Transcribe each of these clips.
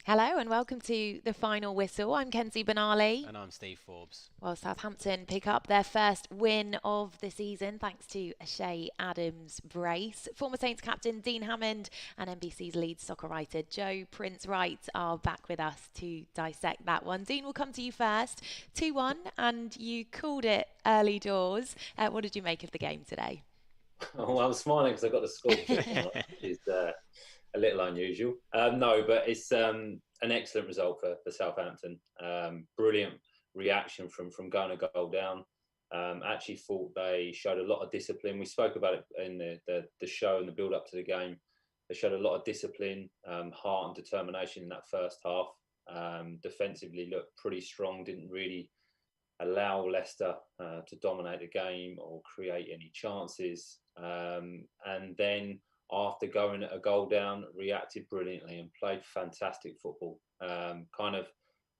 Hello and welcome to the final whistle. I'm Kenzie Benali. And I'm Steve Forbes. Well, Southampton pick up their first win of the season thanks to a Shay Adams brace. Former Saints captain Dean Hammond and NBC's lead soccer writer Joe Prince-Wright are back with us to dissect that one. Dean, we'll come to you first. 2-1, and you called it early doors. What did you make of the game today? Oh, I'm smiling because I got the score sheet on, which is a little unusual. No, but it's an excellent result for Southampton. Brilliant reaction from going a goal down. Actually thought they showed a lot of discipline. We spoke about it in the show and the build up to the game. They showed a lot of discipline, heart and determination in that first half. Defensively looked pretty strong, didn't really allow Leicester to dominate the game or create any chances. And then after going a goal down, reacted brilliantly and played fantastic football. Kind of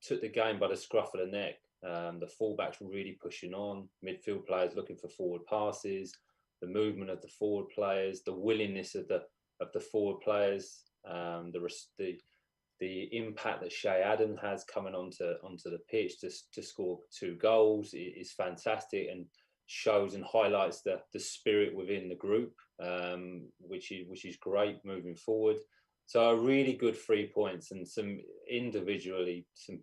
took the game by the scruff of the neck. The fullbacks really pushing on, midfield players looking for forward passes, the movement of the forward players, the willingness of the forward players, the impact that Shay Adams has coming onto the pitch to score two goals is fantastic and shows and highlights the spirit within the group, which is great moving forward. So a really good 3 points and some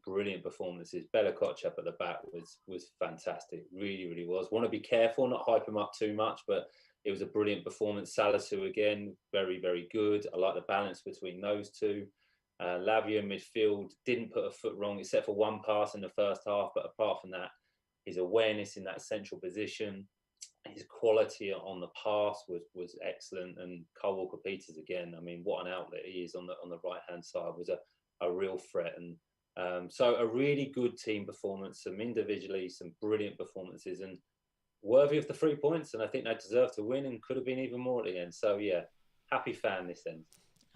brilliant performances. Bella Kotchap at the back was fantastic, really was. Want to be careful, not hype him up too much, but it was a brilliant performance. Salisu again, very good. I like the balance between those two. Lavia in midfield didn't put a foot wrong except for one pass in the first half, but apart from that, his awareness in that central position, his quality on the pass was excellent. And Kyle Walker-Peters again, I mean, what an outlet he is on the right hand side, was a real threat. And so a really good team performance, some brilliant performances, and worthy of the 3 points. And I think they deserve to win and could have been even more at the end. So yeah, happy fan this end.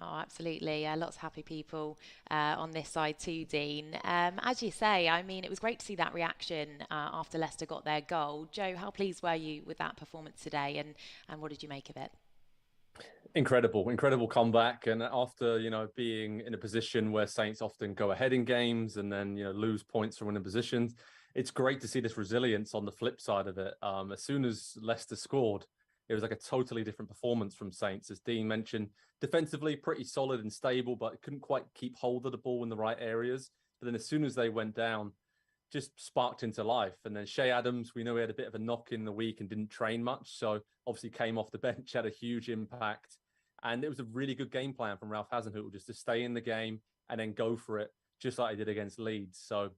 Oh, absolutely. Lots of happy people on this side too, Dean. As you say, I mean, it was great to see that reaction after Leicester got their goal. Joe, how pleased were you with that performance today, and what did you make of it? Incredible comeback. And after, being in a position where Saints often go ahead in games and then, lose points from winning positions, it's great to see this resilience on the flip side of it. As soon as Leicester scored, it was like a totally different performance from Saints. As Dean mentioned, defensively pretty solid and stable, but couldn't quite keep hold of the ball in the right areas. But then as soon as they went down, just sparked into life. And then Shay Adams, we know he had a bit of a knock in the week and didn't train much. So obviously came off the bench, had a huge impact. And it was a really good game plan from Ralph Hasenhüttl just to stay in the game and then go for it, just like he did against Leeds. So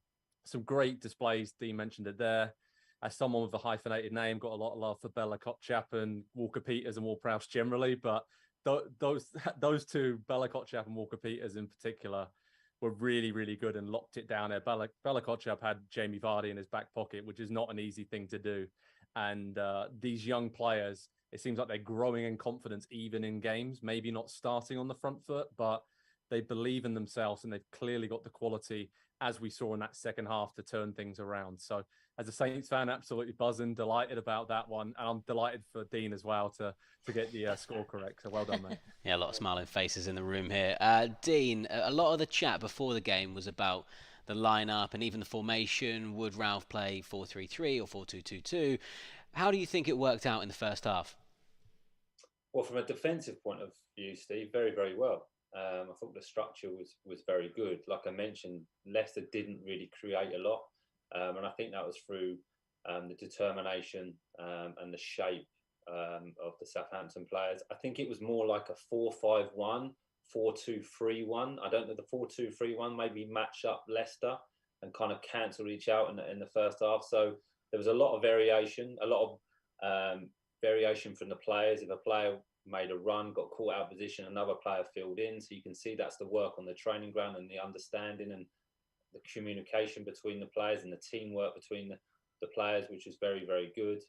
some great displays. Dean mentioned it there. As someone with a hyphenated name, got a lot of love for Bella Kotchap and Walker-Peters and Ward-Prowse generally. But those two, Bella Kotchap and Walker-Peters in particular, were really good and locked it down there. Bella Kotchap had Jamie Vardy in his back pocket, which is not an easy thing to do. And these young players, it seems like they're growing in confidence even in games, maybe not starting on the front foot, but they believe in themselves and they've clearly got the quality, as we saw in that second half, to turn things around. So as a Saints fan, absolutely buzzing, delighted about that one. And I'm delighted for Dean as well to get the score correct. So well done, mate. Yeah, a lot of smiling faces in the room here. Dean, a lot of the chat before the game was about the lineup and even the formation. Would Ralph play 4-3-3 or 4-2-2-2? How do you think it worked out in the first half? Well, from a defensive point of view, Steve, very well. I thought the structure was very good. Like I mentioned, Leicester didn't really create a lot. And I think that was through the determination and the shape of the Southampton players. I think it was more like a 4-5-1, 4-2-3-1. I don't know, the 4-2-3-1 maybe match up Leicester and kind of cancel each out in the first half. So there was a lot of variation, variation from the players. If a player made a run, got caught out of position, another player filled in. So you can see that's the work on the training ground and the understanding and the communication between the players and the teamwork between the players, which was very good.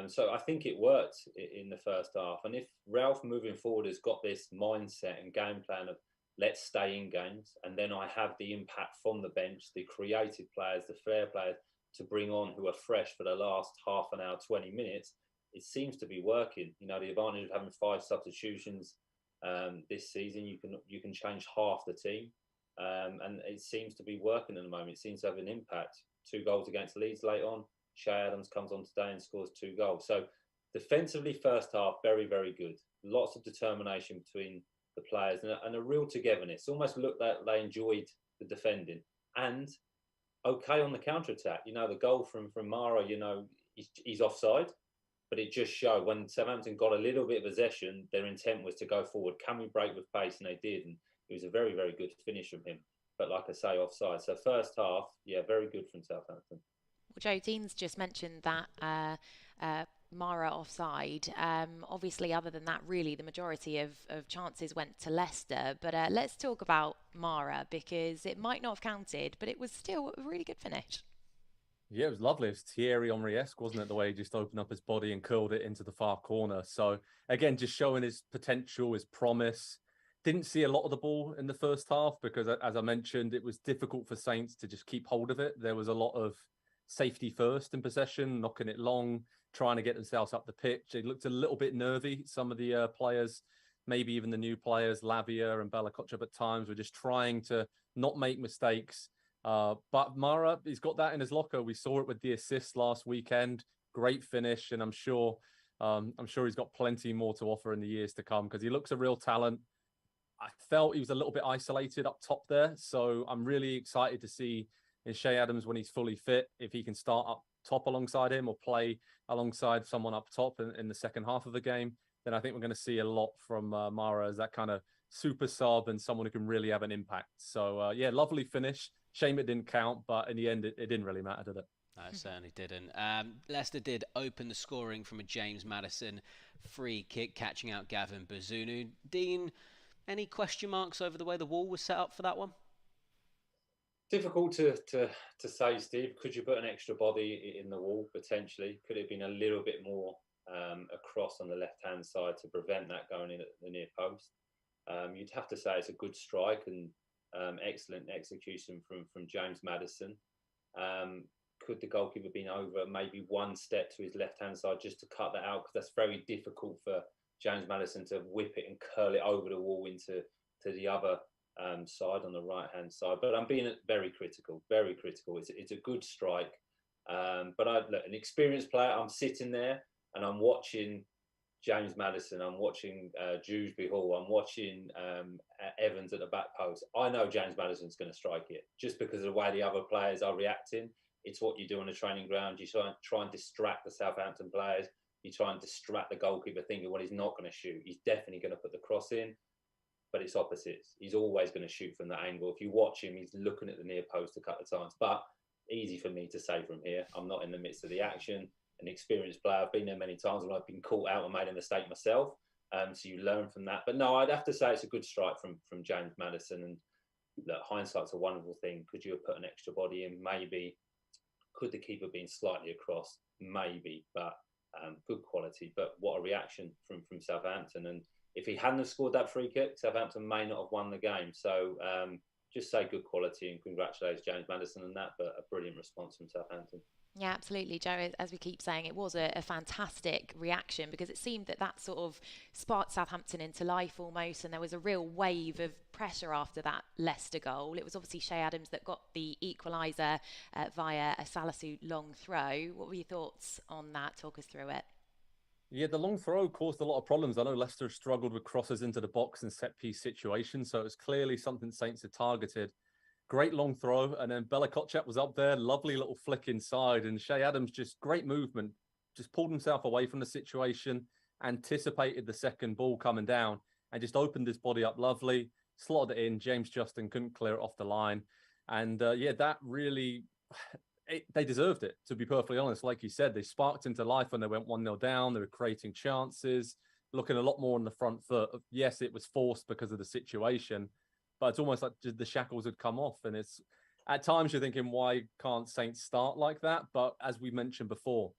So I think it worked in the first half. And if Ralph moving forward has got this mindset and game plan of let's stay in games, and then I have the impact from the bench, the creative players, the flair players to bring on who are fresh for the last half an hour, 20 minutes, it seems to be working. The advantage of having 5 substitutions this season, you can change half the team. and it seems to be working at the moment. It seems to have an impact. 2 goals against Leeds late on. Shay Adams comes on today and scores 2 goals. So defensively, first half, very, very good. Lots of determination between the players and a real togetherness. Almost looked like they enjoyed the defending and okay on the counter attack. The goal from Mara, he's offside, but it just showed when Southampton got a little bit of possession, their intent was to go forward. Can we break with pace? And they did. And it was a very, very good finish from him. But like I say, offside. So first half, yeah, very good from Southampton. Well, Joe, Dean's just mentioned that Mara offside. Obviously, other than that, really, the majority of chances went to Leicester. But let's talk about Mara, because it might not have counted, but it was still a really good finish. Yeah, it was lovely. It was Thierry Henry-esque, wasn't it? The way he just opened up his body and curled it into the far corner. So again, just showing his potential, his promise. Didn't see a lot of the ball in the first half because, as I mentioned, it was difficult for Saints to just keep hold of it. There was a lot of safety first in possession, knocking it long, trying to get themselves up the pitch. It looked a little bit nervy. Some of the players, maybe even the new players, Lavia and Bella Kotchap at times, were just trying to not make mistakes. But Mara, he's got that in his locker. We saw it with the assist last weekend. Great finish, and I'm sure he's got plenty more to offer in the years to come because he looks a real talent. I felt he was a little bit isolated up top there. So I'm really excited to see in Shay Adams when he's fully fit, if he can start up top alongside him or play alongside someone up top in the second half of the game, then I think we're going to see a lot from Mara as that kind of super sub and someone who can really have an impact. So yeah, lovely finish. Shame it didn't count, but in the end, it didn't really matter, did it? No, it certainly didn't. Leicester did open the scoring from a James Maddison free kick, catching out Gavin Bazunu. Dean, any question marks over the way the wall was set up for that one? Difficult to say, Steve. Could you put an extra body in the wall, potentially? Could it have been a little bit more across on the left-hand side to prevent that going in at the near post? You'd have to say it's a good strike and excellent execution from James Maddison. Could the goalkeeper been over maybe one step to his left-hand side just to cut that out? Because that's very difficult for James Maddison to whip it and curl it over the wall into the other side on the right-hand side. But I'm being very critical, very critical. It's a good strike. But look, an experienced player, I'm sitting there and I'm watching James Maddison, I'm watching Dewsbury Hall, I'm watching Evans at the back post. I know James Maddison's going to strike it just because of the way the other players are reacting. It's what you do on the training ground. You try and distract the Southampton players. You try and distract the goalkeeper thinking, well, he's not going to shoot. He's definitely going to put the cross in. But it's opposites. He's always going to shoot from that angle. If you watch him, he's looking at the near post a couple of times. But easy for me to say from here. I'm not in the midst of the action. An experienced player. I've been there many times when I've been caught out and made a mistake myself. So you learn from that. But no, I'd have to say it's a good strike from James Maddison. And look, hindsight's a wonderful thing. Could you have put an extra body in? Maybe. Could the keeper been slightly across? Maybe. But good quality. But what a reaction from Southampton. And if he hadn't have scored that free kick, Southampton may not have won the game. So just say good quality and congratulations James Maddison on that, but a brilliant response from Southampton. Yeah, absolutely, Joe. As we keep saying, it was a fantastic reaction because it seemed that sort of sparked Southampton into life almost, and there was a real wave of pressure after that Leicester goal. It was obviously Shay Adams that got the equaliser via a Salisu long throw. What were your thoughts on that? Talk us through it. Yeah, the long throw caused a lot of problems. I know Leicester struggled with crosses into the box and set-piece situations, so it was clearly something Saints had targeted. Great long throw, and then Bella Kotchap was up there, lovely little flick inside, and Shay Adams, just great movement, just pulled himself away from the situation, anticipated the second ball coming down, and just opened his body up lovely, slotted it in. James Justin couldn't clear it off the line, and yeah, that really... they deserved it, to be perfectly honest. Like you said, they sparked into life when they went 1-0 down. They were creating chances, looking a lot more on the front foot. Yes, it was forced because of the situation, but it's almost like the shackles had come off. And it's at times you're thinking, why can't Saints start like that? But as we mentioned before,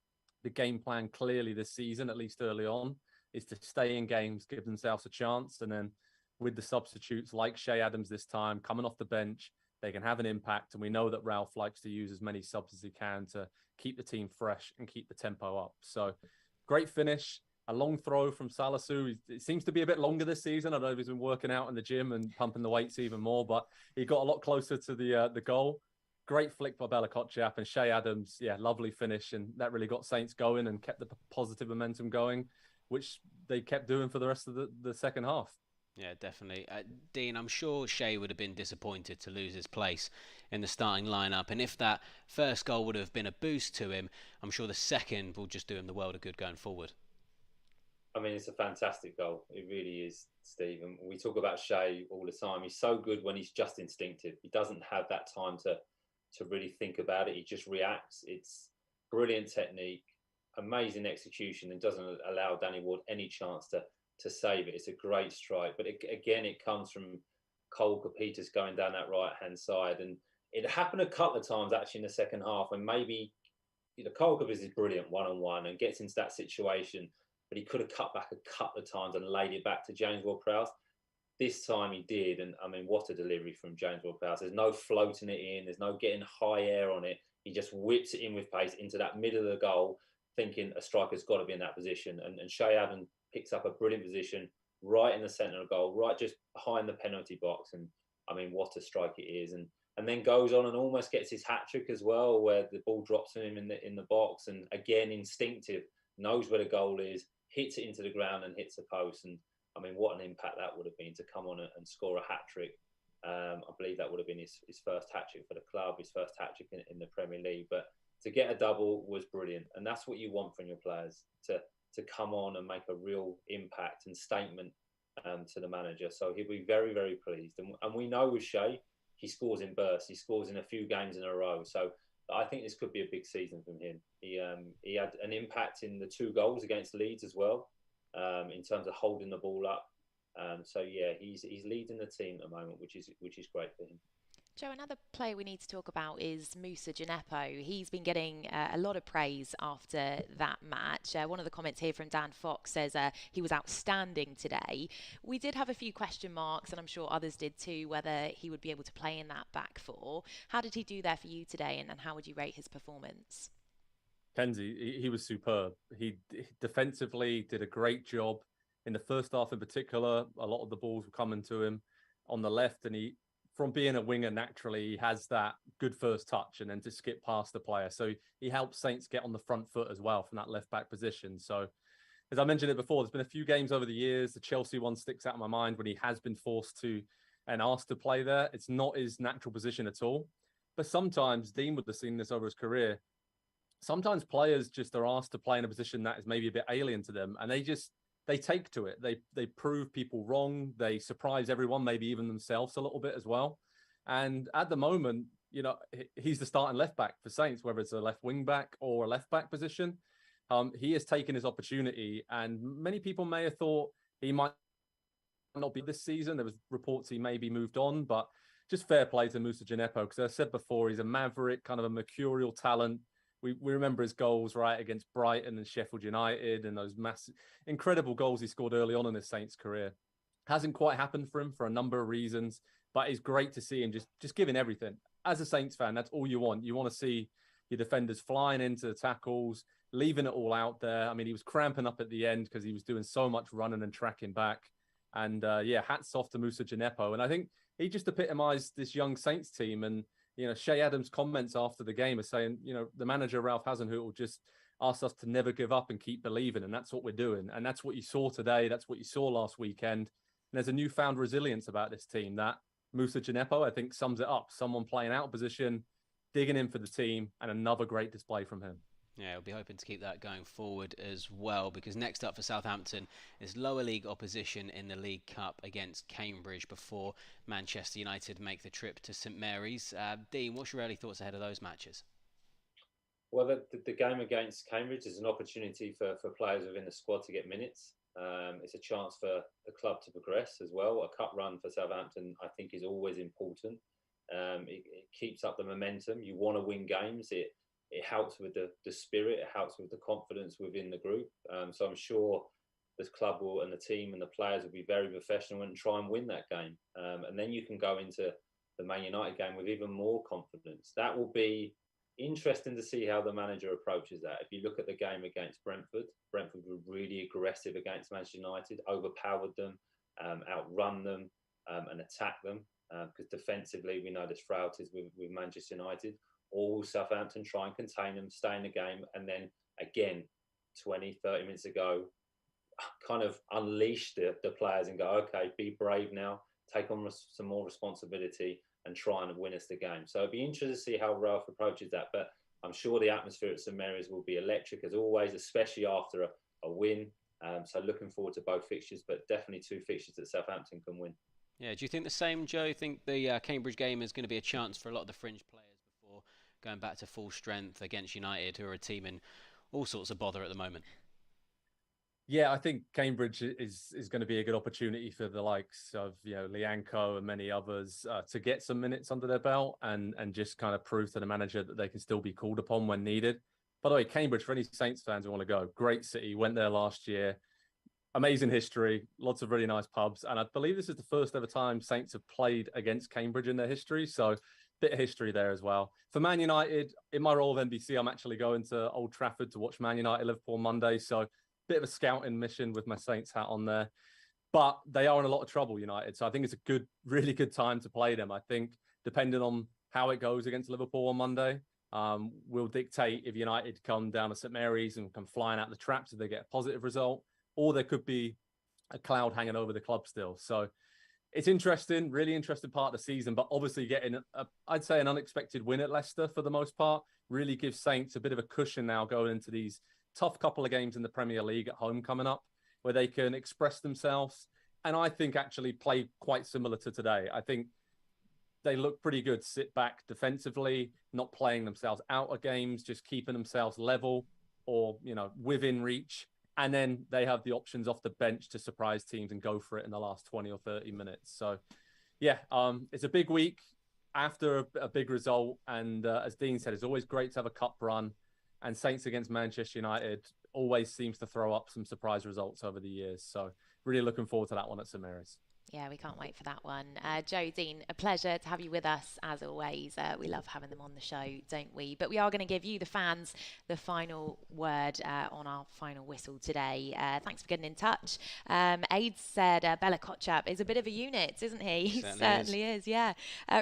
the game plan clearly this season, at least early on, is to stay in games, give themselves a chance. And then with the substitutes like Shay Adams this time, coming off the bench, they can have an impact. And we know that Ralph likes to use as many subs as he can to keep the team fresh and keep the tempo up. So great finish. a long throw from Salisu. It seems to be a bit longer this season. I don't know if he's been working out in the gym and pumping the weights even more, but he got a lot closer to the goal. Great flick by Bella Kotchap, and Shay Adams, yeah, lovely finish, and that really got Saints going and kept the positive momentum going, which they kept doing for the rest of the second half. Yeah, definitely. Dean, I'm sure Shay would have been disappointed to lose his place in the starting lineup, and if that first goal would have been a boost to him, I'm sure the second will just do him the world of good going forward. I mean, it's a fantastic goal. It really is, Steve. And we talk about Shay all the time. He's so good when he's just instinctive. He doesn't have that time to really think about it. He just reacts. It's brilliant technique, amazing execution, and doesn't allow Danny Ward any chance to save it. It's a great strike. But it comes from Cole Peters going down that right-hand side. And it happened a couple of times, actually, in the second half, when maybe Cole Peters is brilliant one-on-one and gets into that situation, but he could have cut back a couple of times and laid it back to James Ward-Prowse. This time he did, and I mean, what a delivery from James Ward-Prowse. There's no floating it in, there's no getting high air on it. He just whips it in with pace into that middle of the goal, thinking a striker's got to be in that position. And Shay Adams picks up a brilliant position right in the centre of the goal, right just behind the penalty box. And I mean, what a strike it is. And then goes on and almost gets his hat-trick as well, where the ball drops to him in the box. And again, instinctive, knows where the goal is, hits it into the ground and hits the post. And I mean, what an impact that would have been to come on and score a hat-trick. I believe that would have been his first hat-trick for the club, his first hat-trick in the Premier League. But to get a double was brilliant. And that's what you want from your players, to come on and make a real impact and statement to the manager. So he'll be very, very pleased. And we know with Shay, he scores in bursts. He scores in a few games in a row. So I think this could be a big season from him. He had an impact in the 2 goals against Leeds as well, in terms of holding the ball up. So yeah, he's leading the team at the moment, which is great for him. Joe, another player we need to talk about is Djenepo. He's been getting a lot of praise after that match. One of the comments here from Dan Fox says he was outstanding today. We did have a few question marks, and I'm sure others did too, whether he would be able to play in that back four. How did he do there for you today, and how would you rate his performance? Kenzie, he was superb. He defensively did a great job. In the first half in particular, a lot of the balls were coming to him on the left, and from being a winger naturally, he has that good first touch and then to skip past the player. So he helps Saints get on the front foot as well from that left back position. So as I mentioned it before, there's been a few games over the years. The Chelsea one sticks out in my mind when he has been forced to and asked to play there. It's not his natural position at all. But sometimes, Dean would have seen this over his career, sometimes players just are asked to play in a position that is maybe a bit alien to them, and they take to it. They prove people wrong. They surprise everyone, maybe even themselves a little bit as well. And at the moment, he's the starting left back for Saints, whether it's a left wing back or a left back position. He has taken his opportunity, and many people may have thought he might not be this season. There was reports he maybe moved on, but just fair play to Djenepo, because as I said before, he's a maverick, kind of a mercurial talent. We remember his goals, right, against Brighton and Sheffield United, and those massive, incredible goals he scored early on in his Saints career. Hasn't quite happened for him for a number of reasons, but it's great to see him just giving everything. As a Saints fan, that's all you want. You want to see your defenders flying into the tackles, leaving it all out there. I mean, he was cramping up at the end because he was doing so much running and tracking back. And hats off to Djenepo. And I think he just epitomised this young Saints team. And Shay Adams' comments after the game are saying, the manager, Ralph Hasenhüttl, just asked us to never give up and keep believing. And that's what we're doing. And that's what you saw today. That's what you saw last weekend. And there's a newfound resilience about this team that Djenepo, I think, sums it up. Someone playing out of position, digging in for the team, and another great display from him. Yeah, we'll be hoping to keep that going forward as well, because next up for Southampton is lower league opposition in the League Cup against Cambridge before Manchester United make the trip to St Mary's. Dean, what's your early thoughts ahead of those matches? Well, the game against Cambridge is an opportunity for players within the squad to get minutes. It's a chance for the club to progress as well. A cup run for Southampton, I think, is always important. It keeps up the momentum. You want to win games. It helps with the spirit. It helps with the confidence within the group. So I'm sure this club will, and the team and the players will be very professional and try and win that game. And then you can go into the Man United game with even more confidence. That will be interesting to see how the manager approaches that. If you look at the game against Brentford were really aggressive against Manchester United, overpowered them, outrun them, and attacked them. Because defensively, we know there's frailties with Manchester United. Or will Southampton try and contain them, stay in the game, and then again, 20, 30 minutes ago, kind of unleash the players and go, okay, be brave now, take on some more responsibility and try and win us the game. So it'd be interesting to see how Ralph approaches that. But I'm sure the atmosphere at St Mary's will be electric as always, especially after a win. So looking forward to both fixtures, but definitely 2 fixtures that Southampton can win. Yeah, do you think the same, Joe? Think the Cambridge game is going to be a chance for a lot of the fringe players before going back to full strength against United, who are a team in all sorts of bother at the moment? Yeah, I think Cambridge is going to be a good opportunity for the likes of Lianco and many others to get some minutes under their belt and just kind of prove to the manager that they can still be called upon when needed. By the way, Cambridge, for any Saints fans who want to go, great city, went there last year, amazing history, lots of really nice pubs, and I believe this is the first ever time Saints have played against Cambridge in their history, so bit of history there as well. For Man United, in my role of NBC, I'm actually going to Old Trafford to watch Man United Liverpool on Monday, so bit of a scouting mission with my Saints hat on there. But they are in a lot of trouble, United. So I think it's a really good time to play them. I think depending on how it goes against Liverpool on Monday, will dictate if United come down to St Mary's and come flying out the traps if they get a positive result, or there could be a cloud hanging over the club still. So it's interesting, really interesting part of the season, but obviously getting, I'd say, an unexpected win at Leicester for the most part really gives Saints a bit of a cushion now going into these tough couple of games in the Premier League at home coming up, where they can express themselves. And I think actually play quite similar to today. I think they look pretty good, sit back defensively, not playing themselves out of games, just keeping themselves level or, within reach. And then they have the options off the bench to surprise teams and go for it in the last 20 or 30 minutes. So, yeah, it's a big week after a big result. And as Dean said, it's always great to have a cup run. And Saints against Manchester United always seems to throw up some surprise results over the years. So really looking forward to that one at St Mary's. Yeah, we can't wait for that one. Joe, Dean, a pleasure to have you with us as always. We love having them on the show, don't we? But we are going to give you, the fans, the final word on our final whistle today. Thanks for getting in touch. Aids said Bella Kotchap is a bit of a unit, isn't he? He certainly is, yeah.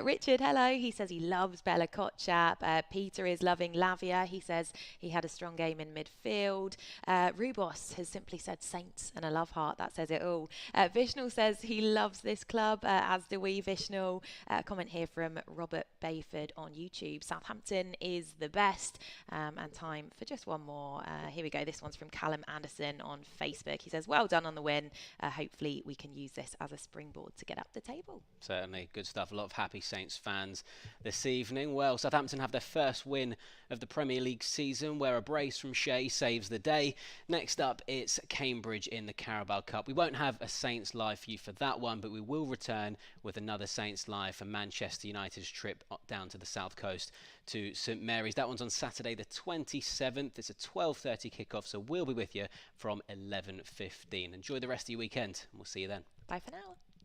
Richard, hello. He says he loves Bella Kotchap. Peter is loving Lavia. He says he had a strong game in midfield. Rubos has simply said Saints and a love heart. That says it all. Vishnu says he loves this club, as do we, Vishnu. Comment here from Robert Bayford on YouTube. Southampton is the best. And time for just one more. Here we go. This one's from Callum Anderson on Facebook. He says, well done on the win. Hopefully we can use this as a springboard to get up the table. Certainly. Good stuff. A lot of happy Saints fans this evening. Well, Southampton have their first win of the Premier League season, where a brace from Shea saves the day. Next up, it's Cambridge in the Carabao Cup. We won't have a Saints live for you for that one, but we will return with another Saints live for Manchester United's trip down to the south coast to St Mary's. That one's on Saturday the 27th. It's a 12:30 kickoff, so we'll be with you from 11:15. Enjoy the rest of your weekend, and we'll see you then. Bye for now.